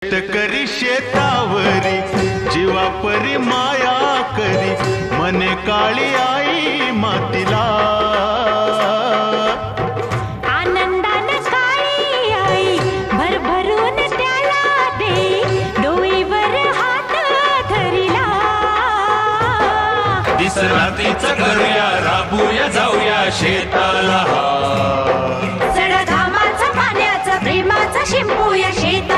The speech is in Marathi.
शेतकरी शेतावरी जीवापरी माया करी, मने काळी आई मातीला. आनंदान काळी आई भरभरून त्याला दे, डोईवर हात धरिला. दिस रात्रीच करूया, राबूया जाऊया शेताला. चढ घामाचं पाण्याचं प्रेमाचं शिंपूया शेता.